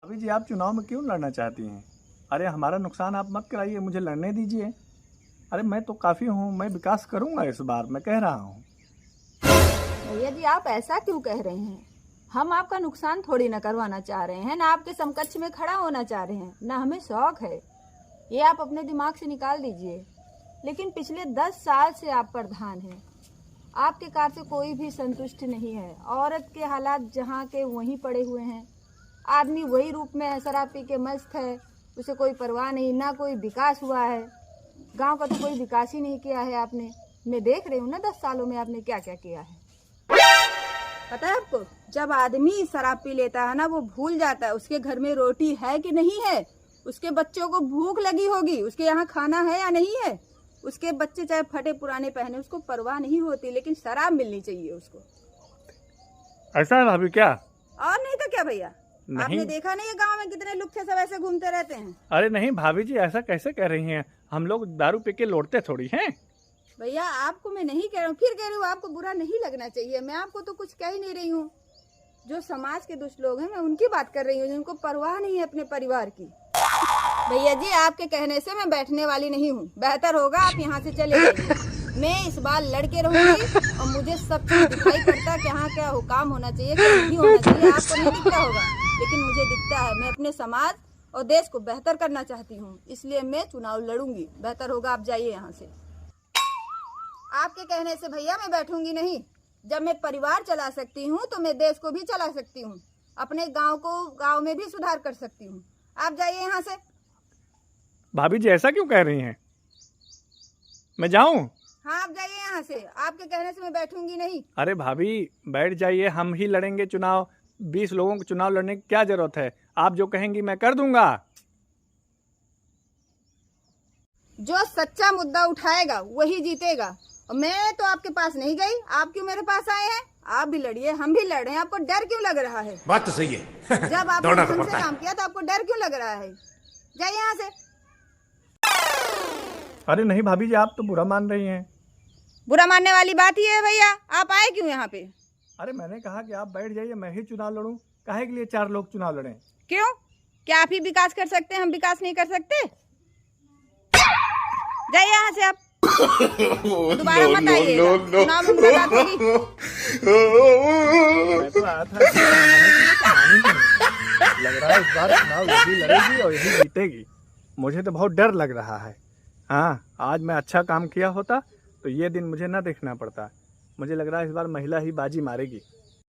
अभी जी आप चुनाव में क्यों लड़ना चाहती हैं? अरे हमारा नुकसान आप मत कराइए, मुझे लड़ने दीजिए। अरे मैं तो काफ़ी हूँ, मैं विकास करूँगा इस बार, मैं कह रहा हूँ। भैया जी आप ऐसा क्यों कह रहे हैं? हम आपका नुकसान थोड़ी ना करवाना चाह रहे हैं, ना आपके समकक्ष में खड़ा होना चाह रहे हैं, ना हमें शौक है। ये आप अपने दिमाग से निकाल दीजिए। लेकिन पिछले 10 साल से आप प्रधान हैं। आपके कार्य से कोई भी संतुष्ट नहीं है। औरत के हालात जहाँ के वहीं पड़े हुए हैं। आदमी वही रूप में है, शराब पी के मस्त है, उसे कोई परवाह नहीं, ना कोई विकास हुआ है। गांव का तो कोई विकास ही नहीं किया है आपने। मैं देख रही हूँ ना 10 सालों में आपने क्या क्या किया है। पता है आपको, जब आदमी शराब पी लेता है ना, वो भूल जाता है उसके घर में रोटी है कि नहीं है, उसके बच्चों को भूख लगी होगी, उसके यहाँ खाना है या नहीं है। उसके बच्चे चाहे फटे पुराने पहने, उसको परवाह नहीं होती, लेकिन शराब मिलनी चाहिए उसको। ऐसा है भाभी क्या? और नहीं तो क्या भैया, नहीं। आपने देखा नहीं है गांव में कितने लुच्चे सब ऐसे घूमते रहते हैं। अरे नहीं भाभी जी, ऐसा कैसे कह रही हैं? हम लोग दारू पी के लौटते थोड़ी हैं। भैया आपको मैं नहीं कह रहा हूँ, फिर कह रही हूँ आपको बुरा नहीं लगना चाहिए। मैं आपको तो कुछ कह ही नहीं रही हूँ। जो समाज के दुष्ट लोग हैं, मैं उनकी बात कर रही हूँ, जिनको परवाह नहीं है अपने परिवार की। भैया जी आपके कहने से मैं बैठने वाली नहीं हूँ। बेहतर होगा आप यहाँ से चले जाइए। मैं इस बार लड़के रहूंगी और मुझे सब चीज दिखाई पड़ता है कि हाँ क्या हुकाम होना चाहिए, क्या नहीं होना चाहिए। आपको नहीं दिखता होगा, लेकिन मुझे दिखता है। मैं अपने समाज और देश को बेहतर करना चाहती हूँ, इसलिए मैं चुनाव लड़ूंगी। बेहतर होगा आप जाइए यहाँ से। आपके कहने से भैया मैं बैठूंगी नहीं। जब मैं परिवार चला सकती हूँ तो मैं देश को भी चला सकती हूँ, अपने गांव में भी सुधार कर सकती हूँ। आप जाइए यहाँ से। भाभी जी ऐसा क्यों कह रही हैं? मैं जाऊं? हाँ आप जाइए यहाँ से। आपके कहने से मैं बैठूंगी नहीं। अरे भाभी बैठ जाइए, हम ही लड़ेंगे चुनाव। 20 लोगों को चुनाव लड़ने की क्या जरूरत है? आप जो कहेंगी मैं कर दूंगा। जो सच्चा मुद्दा उठाएगा वही जीतेगा। और मैं तो आपके पास नहीं गई, आप क्यों मेरे पास आए हैं? आप भी लड़िए, हम भी लड़ रहे हैं। आपको डर क्यों लग रहा है? बात तो सही है। जब आपने हमसे काम किया तो आपको डर क्यों लग रहा है? जाइए यहाँ से। अरे नहीं भाभी जी, आप तो बुरा मान रही हैं। बुरा मानने वाली बात ही है भैया। आप आए क्यों यहाँ पे? अरे मैंने कहा कि आप बैठ जाइए, मैं ही चुनाव लड़ूं। काहे के लिए 4 लोग चुनाव लड़ें? क्यों? क्या आप ही विकास कर सकते हैं, हम विकास नहीं कर सकते? जाइए यहाँ से आप। दोबारा मत आइए, चुनाव में मुलाकात होगी। मैं तो आया था लग रहा है इस बार चुनाव यही लड़ेगी और यही जीतेगी। मुझे तो बहुत डर लग रहा है। हाँ, आज मैं अच्छा काम किया होता तो ये दिन मुझे ना देखना पड़ता। मुझे लग रहा है इस बार महिला ही बाजी मारेगी।